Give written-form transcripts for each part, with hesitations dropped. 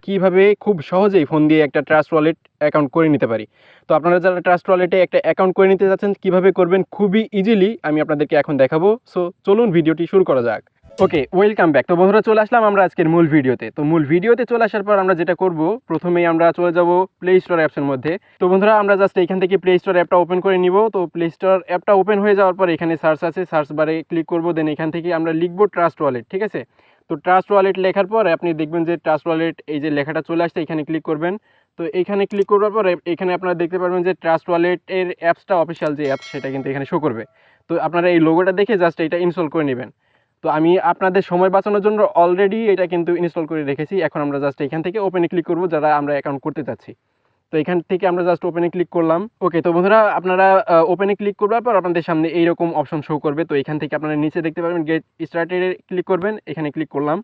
কিভাবে খুব সহজেই ফোন দিয়ে একটা ট্রাস্ট ওয়ালেট অ্যাকাউন্ট করে নিতে পারি। তো আপনারা যারা ট্রাস্ট ওয়ালেটে একটা অ্যাকাউন্ট করে নিতে যাচ্ছেন কিভাবে করবেন খুবই ইজিলি আমি আপনাদেরকে এখন দেখাবো। সো চলুন ভিডিওটি শুরু করা যাক। ওকে, ওয়েলকাম ব্যাক। তো বন্ধুরা চলে আসলাম আমরা আজকের মূল ভিডিওতে। তো মূল ভিডিওতে চলে আসার পর আমরা যেটা করব, প্রথমেই আমরা চলে যাব প্লে স্টোর অ্যাপসের মধ্যে। তো বন্ধুরা আমরা জাস্ট এখান থেকে প্লে স্টোর অ্যাপটা ওপেন করে নিব। তো প্লে স্টোর অ্যাপটা ওপেন হয়ে যাওয়ার পর এখানে সার্চ আছে, সার্চ বারে ক্লিক করব, দেন এখান থেকে আমরা লিখব ট্রাস্ট ওয়ালেট। ঠিক আছে, তো ট্রাস্ট ওয়ালেট লেখার পর আপনি দেখবেন যে ট্রাস্ট ওয়ালেট এই যে লেখাটা চলে আসছে, এখানে ক্লিক করবেন। তো এখানে ক্লিক করার পর এখানে আপনারা দেখতে পারবেন যে ট্রাস্ট ওয়ালেটের অ্যাপসটা, অফিসিয়াল যে অ্যাপস সেটা কিন্তু এখানে শো করবে। তো আপনারা এই লোগোটা দেখে জাস্ট এটা ইনস্টল করে নেবেন। তো আমি আপনাদের সময় বাঁচানোর জন্য অলরেডি এটা কিন্তু ইনস্টল করে রেখেছি। এখন আমরা জাস্ট এখান থেকে ওপেনে ক্লিক করব যারা আমরা অ্যাকাউন্ট করতে চাচ্ছি। তো এখান থেকে আমরা জাস্ট ওপেনে ক্লিক করলাম। ওকে, তো বন্ধুরা আপনারা ওপেনে ক্লিক করবার পর আপনাদের সামনে এইরকম অপশন শো করবে। তো এখান থেকে আপনারা নিচে দেখতে পাবেন গেট স্টার্টেডে ক্লিক করবেন, এখানে ক্লিক করলাম।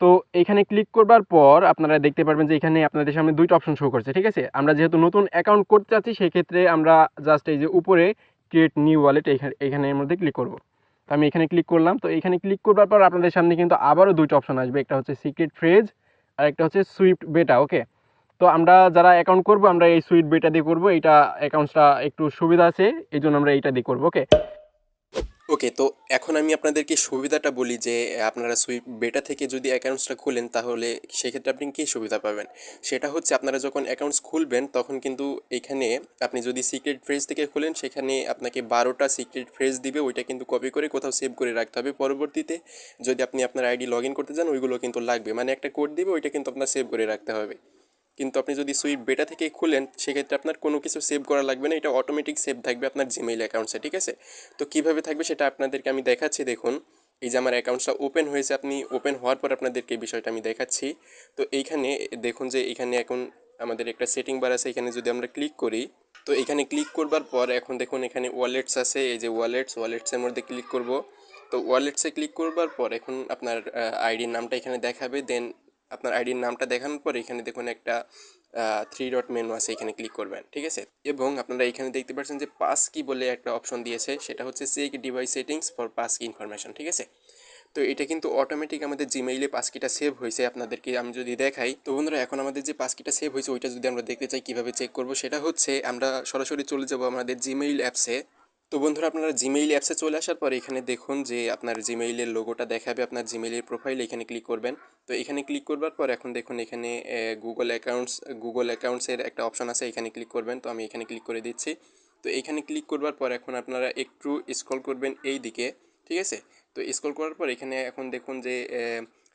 তো এখানে ক্লিক করবার পর আপনারা দেখতে পারবেন যে এখানে আপনাদের সামনে দুইটা অপশন শো করছে। ঠিক আছে, আমরা যেহেতু নতুন অ্যাকাউন্ট করতে চাচ্ছি সেক্ষেত্রে আমরা জাস্ট এই যে উপরে ক্রিয়েট নিউ ওয়ালেট এখানের মধ্যে ক্লিক করব। তো আমি এখানে ক্লিক করলাম। তো এখানে ক্লিক করবার পর আপনাদের সামনে কিন্তু আবারও দুইটা অপশন আসবে, একটা হচ্ছে সিক্রেট ফ্রেজ আর একটা হচ্ছে সুইফট বেটা। ওকে, তো আমরা যারা অ্যাকাউন্ট করব আমরা এই সুইফট বেটা দিয়ে করব, এইটা অ্যাকাউন্টসটা একটু সুবিধা আছে এই জন্য আমরা এইটা দিয়ে করবো। ওকে ওকে, তো এখন আমি আপনাদেরকে সুবিধাটা বলি যে আপনারা সুইপ বেটা থেকে যদি অ্যাকাউন্টসটা খুলেন তাহলে সেক্ষেত্রে আপনি কী সুবিধা পাবেন। সেটা হচ্ছে আপনারা যখন অ্যাকাউন্টস খুলবেন তখন কিন্তু এখানে আপনি যদি সিক্রেট ফ্রেজ থেকে খুলেন সেখানে আপনাকে 12টা সিক্রেট ফ্রেজ দিবে, ওইটা কিন্তু কপি করে কোথাও সেভ করে রাখতে হবে। পরবর্তীতে যদি আপনি আপনার আইডি লগ ইন করতে চান ওইগুলো কিন্তু লাগবে, মানে একটা কোড দিবে, ওইটা কিন্তু আপনার সেভ করে রাখতে হবে। কিন্তু আপনি যদি সুইপ বেটা থেকে খুলেন সেক্ষেত্রে আপনার কোনো কিছু সেভ করা লাগবে না, এটা অটোমেটিক সেভ থাকবে আপনার জিমেইল অ্যাকাউন্টসে। ঠিক আছে, তো কীভাবে থাকবে সেটা আপনাদেরকে আমি দেখাচ্ছি। দেখুন এই যে আমার অ্যাকাউন্টসটা ওপেন হয়েছে, আপনি ওপেন হওয়ার পর আপনাদেরকে এই বিষয়টা আমি দেখাচ্ছি। তো এইখানে দেখুন যে এখানে এখন আমাদের একটা সেটিং বার আছে, এখানে যদি আমরা ক্লিক করি তো এখানে ক্লিক করবার পর এখন দেখুন এখানে ওয়ালেটস আছে, এই যে ওয়ালেটসের মধ্যে ক্লিক করব। তো ওয়ালেটসে ক্লিক করবার পর এখন আপনার আইডির নামটা এখানে দেখাবে, দেন আপনার আইডির নামটা দেখানোর পর এখানে দেখুন একটা 3 ডট মেনু আছে, এখানে ক্লিক করবেন। ঠিক আছে, এবং আপনারা এখানে দেখতে পাচ্ছেন যে পাস কি বলে একটা অপশন দিয়েছে, সেটা হচ্ছে check device settings for passkey information. ঠিক আছে, তো এটা কিন্তু অটোমেটিক আমাদের জিমেইলে পাসকিটা সেভ হয়েছে। আপনাদেরকে আমি যদি দেখাই, তো বন্ধুরা এখন আমাদের যে পাসকিটা সেভ হয়েছে ওইটা যদি আমরা দেখতে চাই কীভাবে চেক করব, সেটা হচ্ছে আমরা সরাসরি চলে যাব আমাদের জিমেইল অ্যাপসে। তো বন্ধুরা আপনারা জিমেইল অ্যাপসে চলে আসার পর এখানে দেখুন যে আপনার জিমেইলের লোগোটা দেখাবে, আপনার জিমেইলের প্রোফাইল, এখানে ক্লিক করবেন। তো এখানে ক্লিক করবার পর এখন দেখুন এখানে গুগল অ্যাকাউন্টসের একটা অপশন আছে, এখানে ক্লিক করবেন। তো আমি এখানে ক্লিক করে দিচ্ছি। তো এখানে ক্লিক করবার পর এখন আপনারা একটু স্ক্রল করবেন এই দিকে। ঠিক আছে, তো স্ক্রল করার পর এখানে এখন দেখুন যে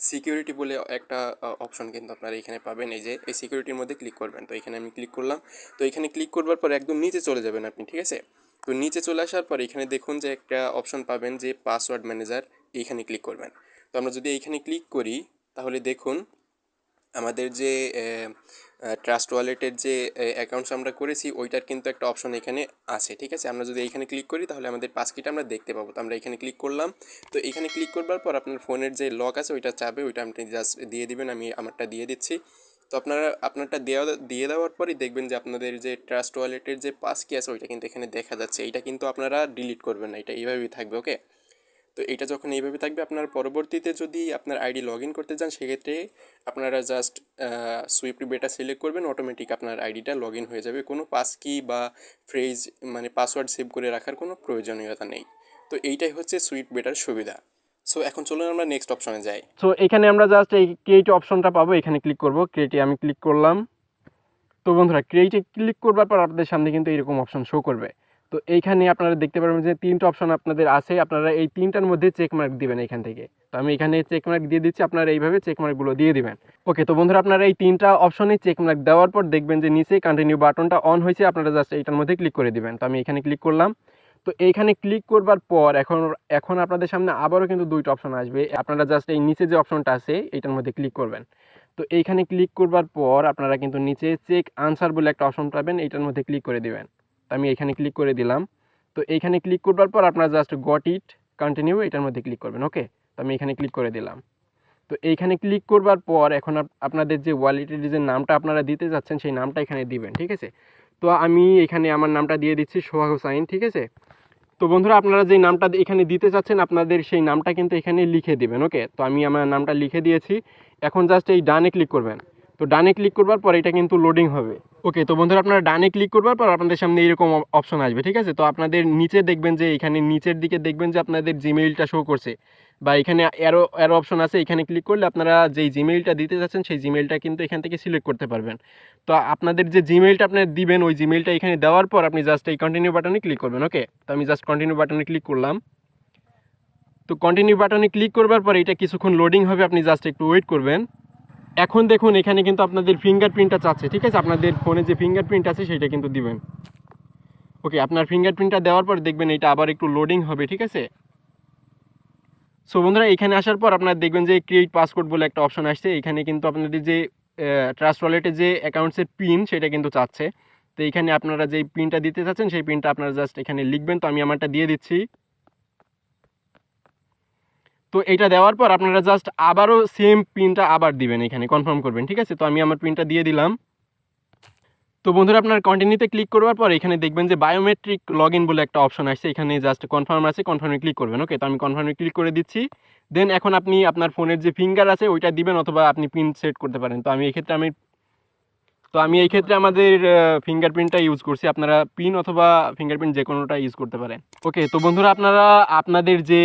সিকিউরিটি বলে একটা অপশন কিন্তু আপনারা এখানে পাবেন, এই যে এই সিকিউরিটির মধ্যে ক্লিক করবেন। তো এখানে আমি ক্লিক করলাম। তো এখানে ক্লিক করবার পর একদম নিচে চলে যাবেন আপনি। ঠিক আছে, তো নিচে চলে আসার পর এখানে দেখুন যে একটা অপশন পাবেন যে পাসওয়ার্ড ম্যানেজার, এইখানে ক্লিক করবেন। তো আমরা যদি এইখানে ক্লিক করি তাহলে দেখুন আমাদের যে ট্রাস্ট ওয়ালেটের যে অ্যাকাউন্টস আমরা করেছি ওইটার কিন্তু একটা অপশন এখানে আছে। ঠিক আছে, আমরা যদি এইখানে ক্লিক করি তাহলে আমাদের পাসকিটা আমরা দেখতে পাবো। তো আমরা এখানে ক্লিক করলাম। তো এখানে ক্লিক করবার পর আপনার ফোনের যে লক আছে ওইটা চাবে, ওইটা আপনি জাস্ট দিয়ে দিবেন। আমি আমারটা দিয়ে দিচ্ছি। তো আপনারটা দিয়ে দেওয়ার পরই দেখবেন যে আপনাদের যে ট্রাস্ট ওয়ালেটের যে পাসকি আছে ওইটা কিন্তু এখানে দেখা যাচ্ছে। এইটা কিন্তু আপনারা ডিলিট করবেন না, এটা এইভাবেই থাকবে। ওকে, তো এটা যখন এইভাবে থাকবে আপনার পরবর্তীতে যদি আপনার আইডি লগ ইন করতে চান সেক্ষেত্রে আপনারা জাস্ট সুইফট বেটা সিলেক্ট করবেন, অটোমেটিক আপনার আইডিটা লগ ইন হয়ে যাবে। কোনো পাসকি বা ফ্রেজ মানে পাসওয়ার্ড সেভ করে রাখার কোনো প্রয়োজনীয়তা নেই। তো এইটাই হচ্ছে সুইফট বেটার সুবিধা। সো এখন চলুন আমরা নেক্সট অপশনে যাই। সো এখানে আমরা জাস্ট এই ক্রিয়েট অপশনটা পাবো, এখানে ক্লিক করব। ক্রিয়েটে আমি ক্লিক করলাম। তো বন্ধুরা ক্রিয়েটে ক্লিক করবার পর আপনাদের সামনে কিন্তু এরকম অপশন শো করবে। তো এইখানে আপনারা দেখতে পারবেন যে 3টা অপশন আপনাদের আছে, আপনারা এই 3টার মধ্যে চেক মার্ক দিবেন এখান থেকে। তো আমি এখানে চেক মার্ক দিয়ে দিচ্ছি, আপনারা এইভাবে চেক মার্কগুলো দিয়ে দিবেন। ওকে, তো বন্ধুরা আপনারা এই 3টা অপশনে চেক মার্ক দেওয়ার পর দেখবেন যে নিচে কন্টিনিউ বাটনটা অন হয়েছে, আপনারা জাস্ট এইটার মধ্যে ক্লিক করে দিবেন। তো আমি এখানে ক্লিক করলাম। তো এইখানে ক্লিক করবার পর এখন আপনাদের সামনে আবারও কিন্তু 2টা অপশন আসবে, আপনারা জাস্ট এই নিচে যে অপশনটা আছে এইটার মধ্যে ক্লিক করবেন। তো এইখানে ক্লিক করবার পর আপনারা কিন্তু নিচে চেক আনসার বলে একটা অপশন পাবেন, এইটার মধ্যে ক্লিক করে দিবেন। তো আমি এখানে ক্লিক করে দিলাম। তো এইখানে ক্লিক করবার পর আপনারা জাস্ট গট ইট কন্টিনিউ এটার মধ্যে ক্লিক করবেন। ওকে, তো আমি এখানে ক্লিক করে দিলাম। তো এইখানে ক্লিক করবার পর এখন আপনাদের যে ওয়ালেটের যে নামটা আপনারা দিতে যাচ্ছেন সেই নামটা এখানে দিবেন। ঠিক আছে, তো আমি এখানে আমার নামটা দিয়ে দিচ্ছি সোহাগ হোসাইন। ঠিক আছে, তো বন্ধুরা আপনারা যে নামটা এখানে দিতে চাচ্ছেন আপনাদের সেই নামটা কিন্তু এখানে লিখে দিবেন। ওকে, তো আমি আমার নামটা লিখে দিয়েছি। এখন জাস্ট এই ডানে ক্লিক করবেন। তো ডানে ক্লিক করবার পর এটা কিন্তু লোডিং হবে। ওকে, তো বন্ধুরা আপনারা ডানে ক্লিক করবার পর আপনাদের সামনে এরকম অপশন আসবে, ঠিক আছে। তো আপনাদের নিচে দেখবেন যে এখানে নিচের দিকে দেখবেন যে আপনাদের জিমেইলটা শো করছে, বা এখানে অ্যারো অ্যারো অপশন আছে, এখানে ক্লিক করলে আপনারা যেই জিমেইলটা দিতে যাচ্ছেন সেই জিমেইলটা কিন্তু এখান থেকে সিলেক্ট করতে পারবেন। তো আপনাদের যে জিমেইলটা আপনারা দিবেন ওই জিমেইলটা এখানে দেওয়ার পর আপনি জাস্ট এই কন্টিনিউ বাটনে ক্লিক করবেন। ওকে, তো আমি জাস্ট কন্টিনিউ বাটনে ক্লিক করলাম। তো কন্টিনিউ বাটনে ক্লিক করবার পর এটা কিছুক্ষণ লোডিং হবে, আপনি জাস্ট একটু ওয়েট করবেন। এখন দেখুন এখানে কিন্তু আপনাদের ফিঙ্গারপ্রিন্টটা চাচ্ছে, ঠিক আছে। আপনাদের ফোনে যে ফিঙ্গারপ্রিন্ট আছে সেটা কিন্তু দিবেন। ওকে, আপনার ফিঙ্গারপ্রিন্টটা দেওয়ার পর দেখবেন এটা আবার একটু লোডিং হবে, ঠিক আছে। সো বন্ধুরা এখানে আসার পর আপনারা দেখবেন যে ক্রিয়েট পাসওয়ার্ড বলে একটা অপশন আসছে। এখানে কিন্তু আপনাদের যে ট্রাস্ট ওয়ালেটে যে অ্যাকাউন্টসের পিন সেটা কিন্তু চাচ্ছে। তো এখানে আপনারা যেই পিনটা দিতে চাচ্ছেন সেই পিনটা আপনারা জাস্ট এখানে লিখবেন। তো আমি আমারটা দিয়ে দিচ্ছি। তো এটা দেওয়ার পর আপনারা জাস্ট আবারও সেম পিনটা আবার দিবেন, এখানে কনফার্ম করবেন, ঠিক আছে। তো আমি আমার পিনটা দিয়ে দিলাম। তো বন্ধুরা আপনার কন্টিনিউতে ক্লিক করবার পর এখানে দেখবেন যে বায়োমেট্রিক লগ ইন বলে একটা অপশন আসছে, এখানে জাস্ট কনফার্ম আছে, কনফার্মে ক্লিক করবেন। ওকে, তো আমি কনফার্মে ক্লিক করে দিচ্ছি। দেন এখন আপনি আপনার ফোনের যে ফিঙ্গার আছে ওইটা দিবেন, অথবা আপনি পিন সেট করতে পারেন। তো আমি এই ক্ষেত্রে আমাদের ফিঙ্গারপ্রিন্টটা ইউজ করছি, আপনারা পিন অথবা ফিঙ্গারপ্রিন্ট যে কোনোটা ইউজ করতে পারেন। ওকে, তো বন্ধুরা আপনারা আপনাদের যে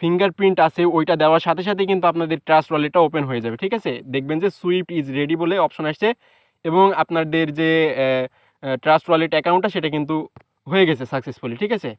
ফিঙ্গারপ্রিন্ট আছে ওইটা দেওয়ার সাথে সাথে কিন্তু আপনাদের ট্রাস্ট ওয়ালেটটা ওপেন হয়ে যাবে, ঠিক আছে। দেখবেন যে সুইফট ইজ রেডি বলে অপশন আসছে, এবং আপনাদের যে ট্রাস্ট ওয়ালেট অ্যাকাউন্টটা সেটা কিন্তু হয়ে গেছে সাকসেসফুলি, ঠিক আছে।